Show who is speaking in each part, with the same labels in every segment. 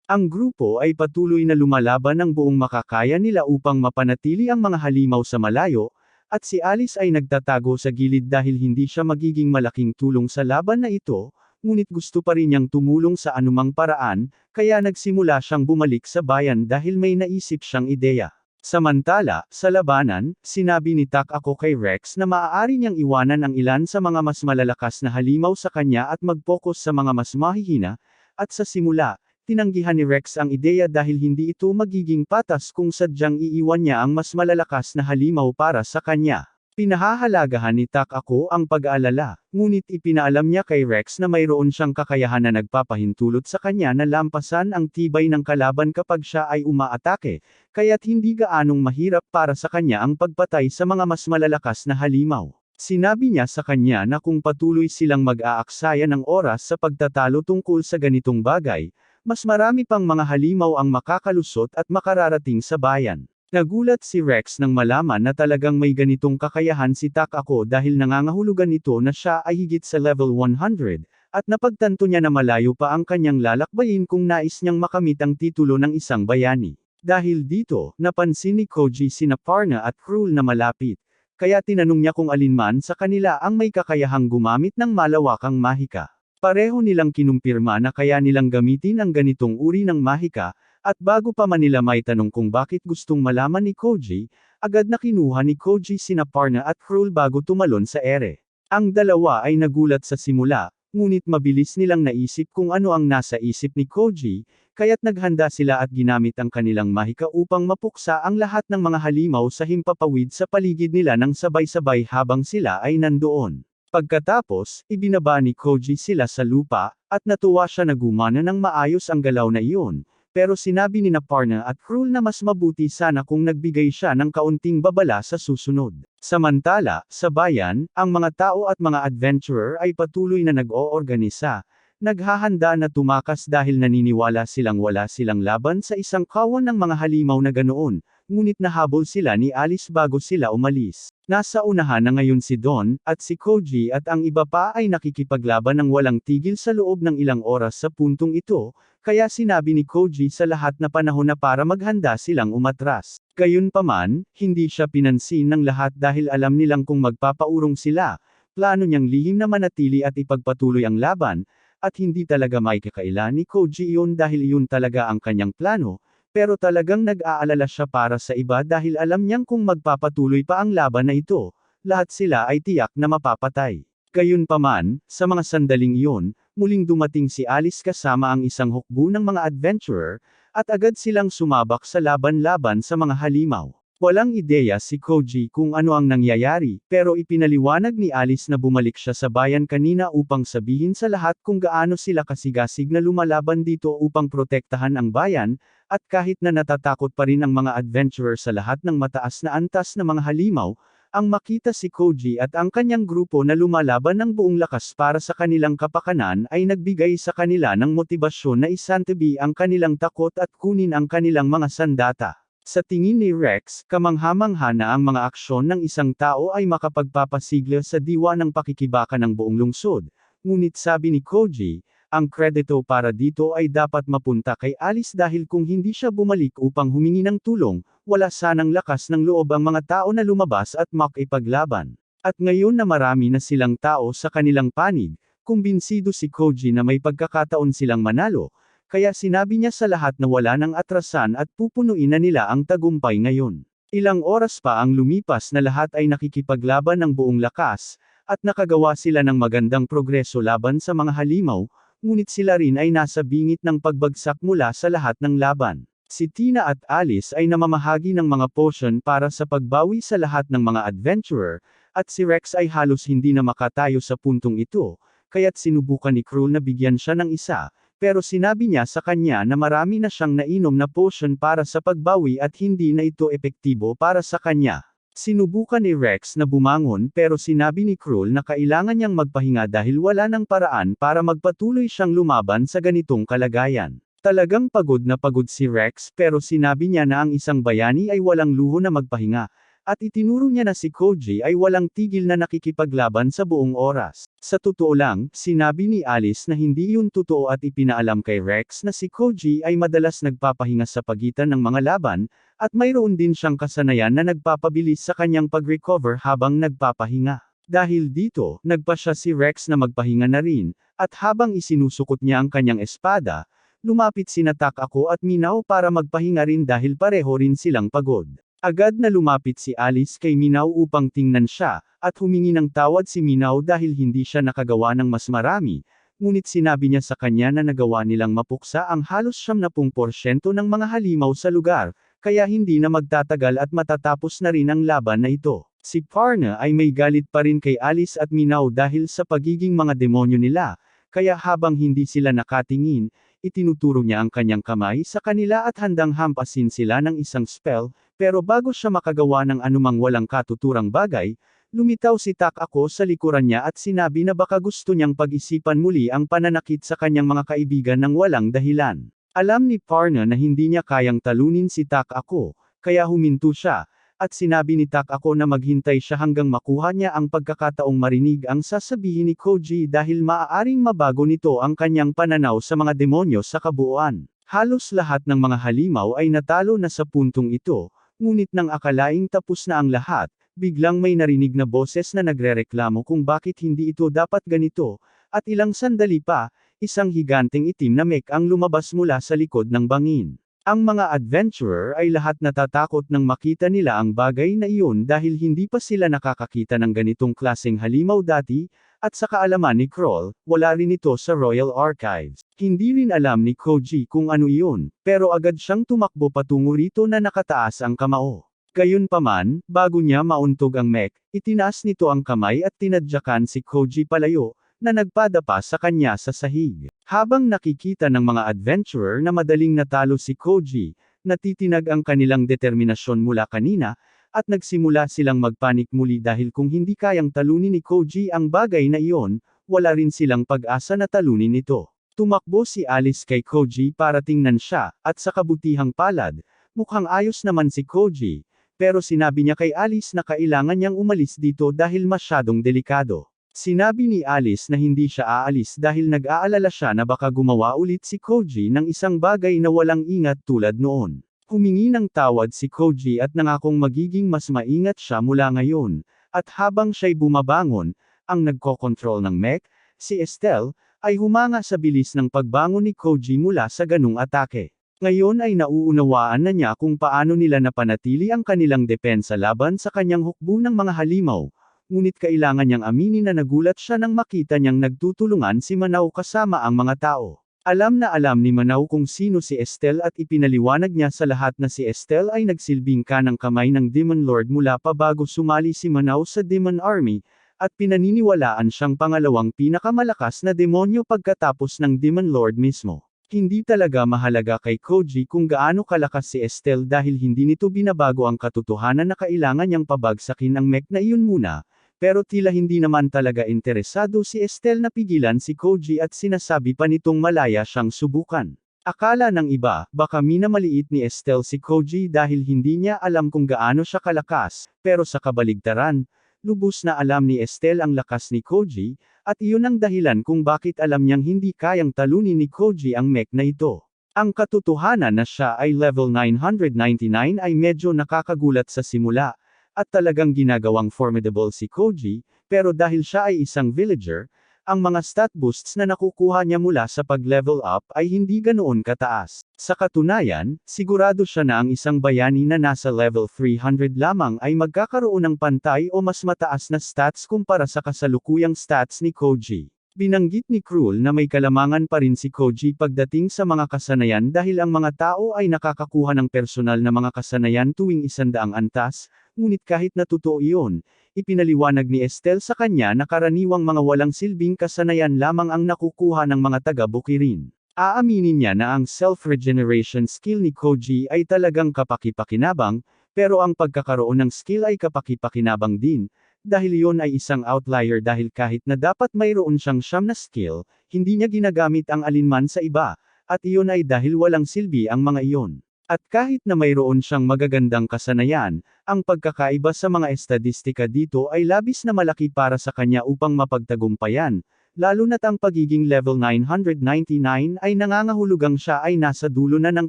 Speaker 1: Ang grupo ay patuloy na lumalaban ng buong makakaya nila upang mapanatili ang mga halimaw sa malayo, at si Alice ay nagtatago sa gilid dahil hindi siya magiging malaking tulong sa laban na ito, ngunit gusto pa rin niyang tumulong sa anumang paraan, kaya nagsimula siyang bumalik sa bayan dahil may naisip siyang ideya. Samantala, sa labanan, sinabi ni Takako kay Rex na maaari niyang iwanan ang ilan sa mga mas malalakas na halimaw sa kanya at mag-focus sa mga mas mahihina, at sa simula, tinanggihan ni Rex ang ideya dahil hindi ito magiging patas kung sadyang iiwan niya ang mas malalakas na halimaw para sa kanya. Pinahahalagahan ni Takako ang pag-aalala, ngunit ipinaalam niya kay Rex na mayroon siyang kakayahan na nagpapahintulot sa kanya na lampasan ang tibay ng kalaban kapag siya ay umaatake, kaya't hindi gaanong mahirap para sa kanya ang pagpatay sa mga mas malalakas na halimaw. Sinabi niya sa kanya na kung patuloy silang mag-aaksaya ng oras sa pagtatalo tungkol sa ganitong bagay, mas marami pang mga halimaw ang makakalusot at makararating sa bayan. Nagulat si Rex nang malaman na talagang may ganitong kakayahan si Takako dahil nangangahulugan ito na siya ay higit sa level 100, at napagtanto niya na malayo pa ang kanyang lalakbayin kung nais niyang makamit ang titulo ng isang bayani. Dahil dito, napansin ni Koji sina Parna at Cruel na malapit, kaya tinanong niya kung alinman sa kanila ang may kakayahang gumamit ng malawakang mahika. Pareho nilang kinumpirma na kaya nilang gamitin ang ganitong uri ng mahika, at bago pa man nila may tanong kung bakit gustong malaman ni Koji, agad na kinuha ni Koji sina Parna at Cruel bago tumalon sa ere. Ang dalawa ay nagulat sa simula, ngunit mabilis nilang naisip kung ano ang nasa isip ni Koji, kaya't naghanda sila at ginamit ang kanilang mahika upang mapuksa ang lahat ng mga halimaw sa himpapawid sa paligid nila ng sabay-sabay habang sila ay nandoon. Pagkatapos, ibinaba ni Koji sila sa lupa, at natuwa siya na gumana ng maayos ang galaw na iyon, pero sinabi ni Parna at Cruel na mas mabuti sana kung nagbigay siya ng kaunting babala sa susunod. Samantala, sa bayan, ang mga tao at mga adventurer ay patuloy na nag-oorganisa, naghahanda na tumakas dahil naniniwala silang wala silang laban sa isang kawan ng mga halimaw na ganoon, ngunit nahabol sila ni Alice bago sila umalis. Nasa unahan na ngayon si Don, at si Koji at ang iba pa ay nakikipaglaban ng walang tigil sa loob ng ilang oras sa puntong ito, kaya sinabi ni Koji sa lahat na panahon na para maghanda silang umatras. Gayunpaman, hindi siya pinansin ng lahat dahil alam nilang kung magpapaurong sila, plano niyang lihim na manatili at ipagpatuloy ang laban, at hindi talaga may kakailan ni Koji iyon dahil iyon talaga ang kanyang plano, pero talagang nag-aalala siya para sa iba dahil alam niyang kung magpapatuloy pa ang laban na ito, lahat sila ay tiyak na mapapatay. Gayunpaman, sa mga sandaling iyon, muling dumating si Alice kasama ang isang hukbo ng mga adventurer, at agad silang sumabak sa laban-laban sa mga halimaw. Walang ideya si Koji kung ano ang nangyayari, pero ipinaliwanag ni Alice na bumalik siya sa bayan kanina upang sabihin sa lahat kung gaano sila kasigasig na lumalaban dito upang protektahan ang bayan, at kahit na natatakot pa rin ang mga adventurer sa lahat ng mataas na antas na mga halimaw, ang makita si Koji at ang kanyang grupo na lumalaban ng buong lakas para sa kanilang kapakanan ay nagbigay sa kanila ng motibasyon na isantabi ang kanilang takot at kunin ang kanilang mga sandata. Sa tingin ni Rex, kamangha-mangha na ang mga aksyon ng isang tao ay makapagpapasigla sa diwa ng pakikibaka ng buong lungsod, ngunit sabi ni Koji, ang kredito para dito ay dapat mapunta kay Alice dahil kung hindi siya bumalik upang humingi ng tulong, wala sanang lakas ng loob ang mga tao na lumabas at makipaglaban. At ngayon na marami na silang tao sa kanilang panig, kumbinsido si Koji na may pagkakataon silang manalo, kaya sinabi niya sa lahat na wala nang atrasan at pupunuin na nila ang tagumpay ngayon. Ilang oras pa ang lumipas na lahat ay nakikipaglaban ng buong lakas, at nakagawa sila ng magandang progreso laban sa mga halimaw, ngunit sila rin ay nasa bingit ng pagbagsak mula sa lahat ng laban. Si Tina at Alice ay namamahagi ng mga potion para sa pagbawi sa lahat ng mga adventurer, at si Rex ay halos hindi na makatayo sa puntong ito, kaya't sinubukan ni Cruel na bigyan siya ng isa, pero sinabi niya sa kanya na marami na siyang nainom na potion para sa pagbawi at hindi na ito epektibo para sa kanya. Sinubukan ni Rex na bumangon pero sinabi ni Cruel na kailangan niyang magpahinga dahil wala nang paraan para magpatuloy siyang lumaban sa ganitong kalagayan. Talagang pagod na pagod si Rex pero sinabi niya na ang isang bayani ay walang luho na magpahinga, At itinuro niya na si Koji ay walang tigil na nakikipaglaban sa buong oras. Sa totoo lang, sinabi ni Alice na hindi yun totoo at ipinaalam kay Rex na si Koji ay madalas nagpapahinga sa pagitan ng mga laban, at mayroon din siyang kasanayan na nagpapabilis sa kanyang pag-recover habang nagpapahinga. Dahil dito, nagpa siya si Rex na magpahinga na rin, at habang isinusukot niya ang kanyang espada, lumapit sina Takako at Minao para magpahinga rin dahil pareho rin silang pagod. Agad na lumapit si Alice kay Minao upang tingnan siya, at humingi ng tawad si Minao dahil hindi siya nakagawa ng mas marami, ngunit sinabi niya sa kanya na nagawa nilang mapuksa ang halos 70% ng mga halimaw sa lugar, kaya hindi na magtatagal at matatapos na rin ang laban na ito. Si Parna ay may galit pa rin kay Alice at Minao dahil sa pagiging mga demonyo nila, kaya habang hindi sila nakatingin, itinuturo niya ang kanyang kamay sa kanila at handang hampasin sila ng isang spell, pero bago siya makagawa ng anumang walang katuturang bagay, lumitaw si Takako sa likuran niya at sinabi na baka gusto niyang pag-isipan muli ang pananakit sa kanyang mga kaibigan ng walang dahilan. Alam ni Parna na hindi niya kayang talunin si Takako, kaya huminto siya, at sinabi ni Takako na maghintay siya hanggang makuha niya ang pagkakataong marinig ang sasabihin ni Koji dahil maaaring mabago nito ang kanyang pananaw sa mga demonyo sa kabuuan. Halos lahat ng mga halimaw ay natalo na sa puntong ito, ngunit nang akalaing tapos na ang lahat, biglang may narinig na boses na nagrereklamo kung bakit hindi ito dapat ganito, at ilang sandali pa, isang higanteng itim na mech ang lumabas mula sa likod ng bangin. Ang mga adventurer ay lahat natatakot nang makita nila ang bagay na iyon dahil hindi pa sila nakakakita ng ganitong klaseng halimaw dati, at sa kaalaman ni Kroll, wala rin ito sa Royal Archives. Hindi rin alam ni Koji kung ano iyon, pero agad siyang tumakbo patungo rito na nakataas ang kamao. Gayunpaman, bago niya mauntog ang mech, itinaas nito ang kamay at tinadyakan si Koji palayo, na nagpadapa sa kanya sa sahig. Habang nakikita ng mga adventurer na madaling natalo si Koji, natitinag ang kanilang determinasyon mula kanina, at nagsimula silang magpanik muli dahil kung hindi kayang talunin ni Koji ang bagay na iyon, wala rin silang pag-asa na talunin ito. Tumakbo si Alice kay Koji para tingnan siya, at sa kabutihang palad, mukhang ayos naman si Koji, pero sinabi niya kay Alice na kailangan niyang umalis dito dahil masyadong delikado. Sinabi ni Alice na hindi siya aalis dahil nag-aalala siya na baka gumawa ulit si Koji ng isang bagay na walang ingat tulad noon. Humingi ng tawad si Koji at nangakong magiging mas maingat siya mula ngayon, at habang siya'y bumabangon, ang nagkokontrol ng mech, si Estelle, ay humanga sa bilis ng pagbangon ni Koji mula sa ganung atake. Ngayon ay nauunawaan na niya kung paano nila napanatili ang kanilang depensa laban sa kanyang hukbo ng mga halimaw. Ngunit kailangan niyang aminin na nagulat siya nang makita niyang nagtutulungan si Manao kasama ang mga tao. Alam na alam ni Manao kung sino si Estelle at ipinaliwanag niya sa lahat na si Estelle ay nagsilbing kanang kamay ng Demon Lord mula pa bago sumali si Manao sa Demon Army, at pinaniniwalaan siyang pangalawang pinakamalakas na demonyo pagkatapos ng Demon Lord mismo. Hindi talaga mahalaga kay Koji kung gaano kalakas si Estelle dahil hindi nito binabago ang katotohanan na kailangan niyang pabagsakin ang mech na iyon muna. Pero tila hindi naman talaga interesado si Estelle na pigilan si Koji at sinasabi pa nitong malaya siyang subukan. Akala ng iba, baka minamaliit ni Estelle si Koji dahil hindi niya alam kung gaano siya kalakas, pero sa kabaligtaran, lubos na alam ni Estelle ang lakas ni Koji, at iyon ang dahilan kung bakit alam niyang hindi kayang talunin ni Koji ang mech na ito. Ang katotohanan na siya ay level 999 ay medyo nakakagulat sa simula, at talagang ginagawang formidable si Koji, pero dahil siya ay isang villager, ang mga stat boosts na nakukuha niya mula sa pag-level up ay hindi ganoon kataas. Sa katunayan, sigurado siya na ang isang bayani na nasa level 300 lamang ay magkakaroon ng pantay o mas mataas na stats kumpara sa kasalukuyang stats ni Koji. Binanggit ni Krul na may kalamangan pa rin si Koji pagdating sa mga kasanayan dahil ang mga tao ay nakakakuha ng personal na mga kasanayan tuwing 100 antas, ngunit kahit na totoo iyon, ipinaliwanag ni Estelle sa kanya na karaniwang mga walang silbing kasanayan lamang ang nakukuha ng mga taga-bukirin. Aaminin niya na ang self-regeneration skill ni Koji ay talagang kapaki-pakinabang, pero ang pagkakaroon ng skill ay kapaki-pakinabang din, dahil iyon ay isang outlier dahil kahit na dapat mayroon siyang siyam na skill, hindi niya ginagamit ang alinman sa iba, at iyon ay dahil walang silbi ang mga iyon. At kahit na mayroon siyang magagandang kasanayan, ang pagkakaiba sa mga estadistika dito ay labis na malaki para sa kanya upang mapagtagumpayan, lalo na't ang pagiging level 999 ay nangangahulugang siya ay nasa dulo na ng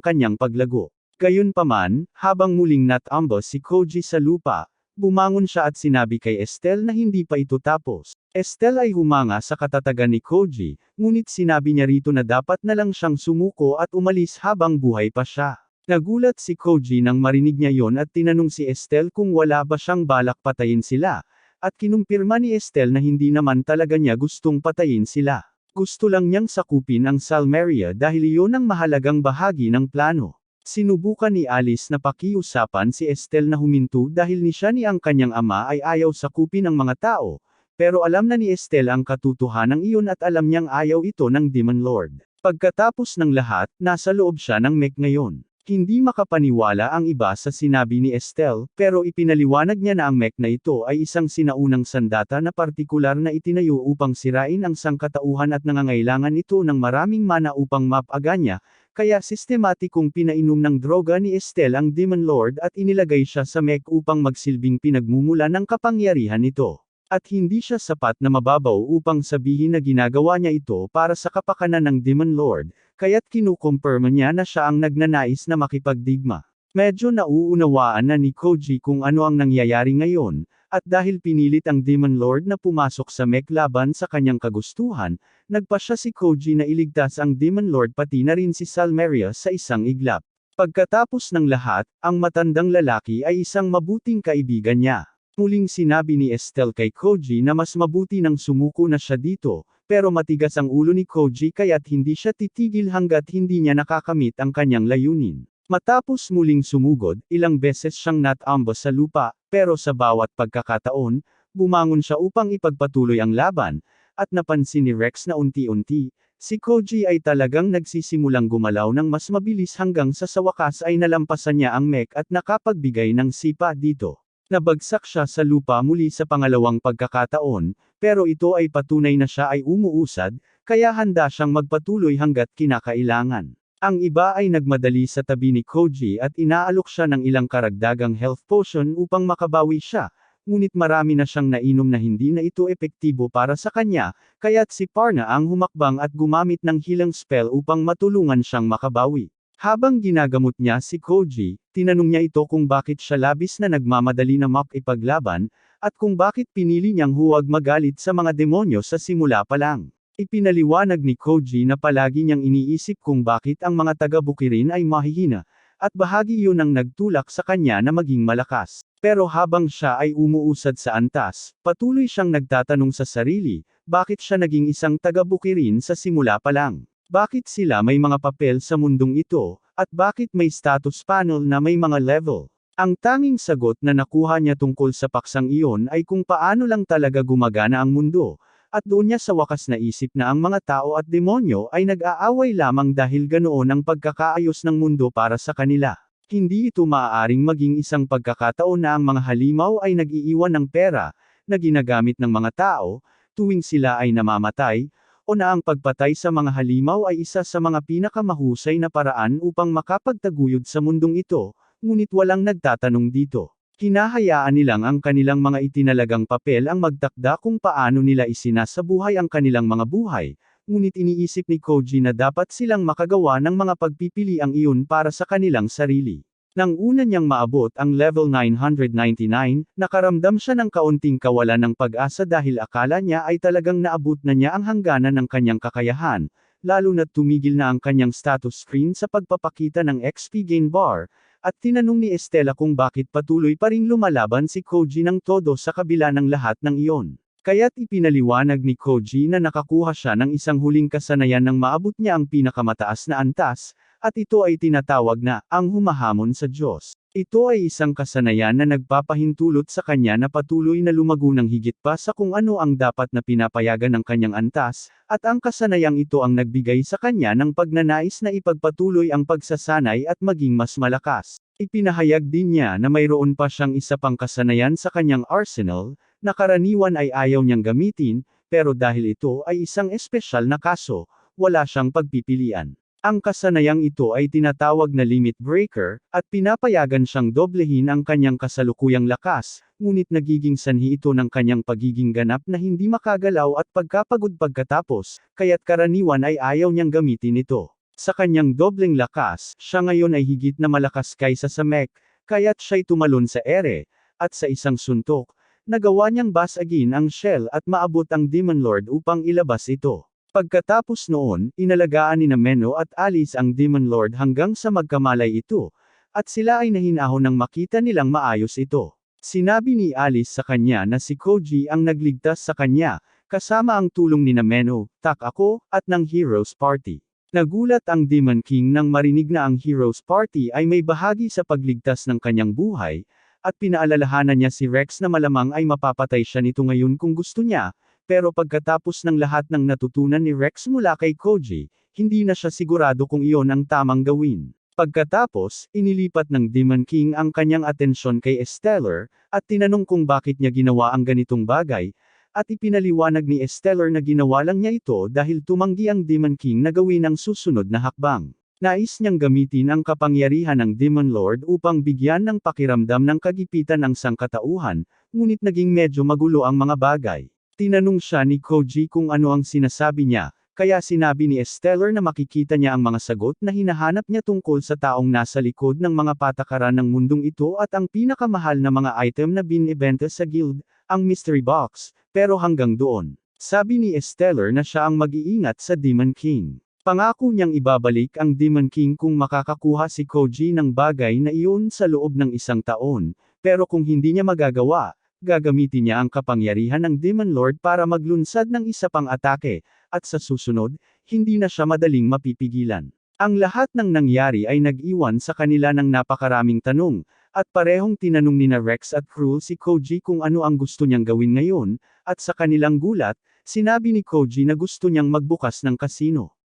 Speaker 1: kanyang paglago. Gayunpaman, habang muling natambos si Koji sa lupa, bumangon siya at sinabi kay Estelle na hindi pa ito tapos. Estelle ay humanga sa katatagan ni Koji, ngunit sinabi niya rito na dapat na lang siyang sumuko at umalis habang buhay pa siya. Nagulat si Koji nang marinig niya yon at tinanong si Estelle kung wala ba siyang balak patayin sila, at kinumpirma ni Estelle na hindi naman talaga niya gustong patayin sila. Gusto lang niyang sakupin ang Salmeria dahil iyon ang mahalagang bahagi ng plano. Sinubukan ni Alice na pakiusapan si Estelle na huminto dahil ni siya ni ang kanyang ama ay ayaw sakupin ang mga tao, pero alam na ni Estelle ang katotohanan iyon at alam niyang ayaw ito ng Demon Lord. Pagkatapos ng lahat, nasa loob siya ng mech ngayon. Hindi makapaniwala ang iba sa sinabi ni Estelle, pero ipinaliwanag niya na ang mech na ito ay isang sinaunang sandata na partikular na itinayo upang sirain ang sangkatauhan at nangangailangan ito ng maraming mana upang mapaganya, kaya sistematikong pinainom ng droga ni Estelle ang Demon Lord at inilagay siya sa mech upang magsilbing pinagmumula ng kapangyarihan nito. At hindi siya sapat na mababaw upang sabihin na ginagawa niya ito para sa kapakanan ng Demon Lord, kaya't kinukumpirma niya na siya ang nagnanais na makipagdigma. Medyo nauunawaan na ni Koji kung ano ang nangyayari ngayon, at dahil pinilit ang Demon Lord na pumasok sa mech laban sa kanyang kagustuhan, nagpasya si Koji na iligtas ang Demon Lord pati na rin si Salmeria sa isang iglap. Pagkatapos ng lahat, ang matandang lalaki ay isang mabuting kaibigan niya. Muling sinabi ni Estelle kay Koji na mas mabuti nang sumuko na siya dito, pero matigas ang ulo ni Koji kaya't hindi siya titigil hanggat hindi niya nakakamit ang kanyang layunin. Matapos muling sumugod, ilang beses siyang natambos sa lupa, pero sa bawat pagkakataon, bumangon siya upang ipagpatuloy ang laban, at napansin ni Rex na unti-unti, si Koji ay talagang nagsisimulang gumalaw ng mas mabilis hanggang sa wakas ay nalampasan niya ang mech at nakapagbigay ng sipa dito. Nabagsak siya sa lupa muli sa pangalawang pagkakataon, pero ito ay patunay na siya ay umuusad, kaya handa siyang magpatuloy hanggat kinakailangan. Ang iba ay nagmadali sa tabi ni Koji at inaalok siya ng ilang karagdagang health potion upang makabawi siya, ngunit marami na siyang nainom na hindi na ito epektibo para sa kanya, kaya't si Parna ang humakbang at gumamit ng healing spell upang matulungan siyang makabawi. Habang ginagamot niya si Koji, tinanong niya ito kung bakit siya labis na nagmamadali na makipaglaban, at kung bakit pinili niyang huwag magalit sa mga demonyo sa simula pa lang. Ipinaliwanag ni Koji na palagi niyang iniisip kung bakit ang mga taga-bukirin ay mahihina, at bahagi iyon ang nagtulak sa kanya na maging malakas. Pero habang siya ay umuusad sa antas, patuloy siyang nagtatanong sa sarili, bakit siya naging isang taga-bukirin sa simula pa lang? Bakit sila may mga papel sa mundong ito, at bakit may status panel na may mga level? Ang tanging sagot na nakuha niya tungkol sa paksang iyon ay kung paano lang talaga gumagana ang mundo, at doon niya sa wakas naisip na ang mga tao at demonyo ay nag-aaway lamang dahil ganoon ang pagkakaayos ng mundo para sa kanila. Hindi ito maaaring maging isang pagkakataon na ang mga halimaw ay nag-iiwan ng pera, na ginagamit ng mga tao, tuwing sila ay namamatay, o na ang pagpatay sa mga halimaw ay isa sa mga pinakamahusay na paraan upang makapagtaguyod sa mundong ito, ngunit walang nagtatanong dito. Hinahayaan nilang ang kanilang mga itinalagang papel ang magtakda kung paano nila isinasabuhay ang kanilang mga buhay, ngunit iniisip ni Koji na dapat silang makagawa ng mga pagpipiliang iyon para sa kanilang sarili. Nang una niyang maabot ang level 999, nakaramdam siya ng kaunting kawalan ng pag-asa dahil akala niya ay talagang naabot na niya ang hangganan ng kanyang kakayahan, lalo na't tumigil na ang kanyang status screen sa pagpapakita ng XP gain bar, at tinanong ni Estella kung bakit patuloy pa ring lumalaban si Koji ng todo sa kabila ng lahat ng iyon. Kaya't ipinaliwanag ni Koji na nakakuha siya ng isang huling kasanayan nang maabot niya ang pinakamataas na antas, at ito ay tinatawag na, ang humahamon sa Diyos. Ito ay isang kasanayan na nagpapahintulot sa kanya na patuloy na lumago ng higit pa sa kung ano ang dapat na pinapayagan ng kanyang antas, at ang kasanayang ito ang nagbigay sa kanya ng pagnanais na ipagpatuloy ang pagsasanay at maging mas malakas. Ipinahayag din niya na mayroon pa siyang isa pang kasanayan sa kanyang arsenal, na karaniwan ay ayaw niyang gamitin, pero dahil ito ay isang espesyal na kaso, wala siyang pagpipilian. Ang kasanayang ito ay tinatawag na limit breaker, at pinapayagan siyang doblehin ang kanyang kasalukuyang lakas, ngunit nagiging sanhi ito ng kanyang pagiging ganap na hindi makagalaw at pagkapagod pagkatapos, kaya't karaniwan ay ayaw niyang gamitin ito. Sa kanyang dobleng lakas, siya ngayon ay higit na malakas kaysa sa mech, kaya't siya'y tumalon sa ere, at sa isang suntok, nagawa niyang basagin ang shell at maabot ang Demon Lord upang ilabas ito. Pagkatapos noon, inalagaan ni Meno at Alice ang Demon Lord hanggang sa magkamalay ito, at sila ay nahinahon nang makita nilang maayos ito. Sinabi ni Alice sa kanya na si Koji ang nagligtas sa kanya, kasama ang tulong ni Meno, ako, at ng Heroes Party. Nagulat ang Demon King nang marinig na ang Heroes Party ay may bahagi sa pagligtas ng kanyang buhay, at pinaalalahanan niya si Rex na malamang ay mapapatay siya nito ngayon kung gusto niya. Pero pagkatapos ng lahat ng natutunan ni Rex mula kay Koji, hindi na siya sigurado kung iyon ang tamang gawin. Pagkatapos, inilipat ng Demon King ang kanyang atensyon kay Stellar, at tinanong kung bakit niya ginawa ang ganitong bagay, at ipinaliwanag ni Stellar na ginawa lang niya ito dahil tumanggi ang Demon King na gawin ang susunod na hakbang. Nais niyang gamitin ang kapangyarihan ng Demon Lord upang bigyan ng pakiramdam ng kagipitan ang sangkatauhan, ngunit naging medyo magulo ang mga bagay. Tinanong siya ni Koji kung ano ang sinasabi niya, kaya sinabi ni Stellar na makikita niya ang mga sagot na hinahanap niya tungkol sa taong nasa likod ng mga patakaran ng mundong ito at ang pinakamahal na mga item na binibenta sa guild, ang mystery box, pero hanggang doon. Sabi ni Stellar na siya ang mag-iingat sa Demon King. Pangako niyang ibabalik ang Demon King kung makakakuha si Koji ng bagay na iyon sa loob ng 1 taon, pero kung hindi niya magagawa, gagamitin niya ang kapangyarihan ng Demon Lord para maglunsad ng isa pang atake, at sa susunod, hindi na siya madaling mapipigilan. Ang lahat ng nangyari ay nag-iwan sa kanila ng napakaraming tanong, at parehong tinanong nina Rex at Cruel si Koji kung ano ang gusto niyang gawin ngayon, at sa kanilang gulat, sinabi ni Koji na gusto niyang magbukas ng kasino.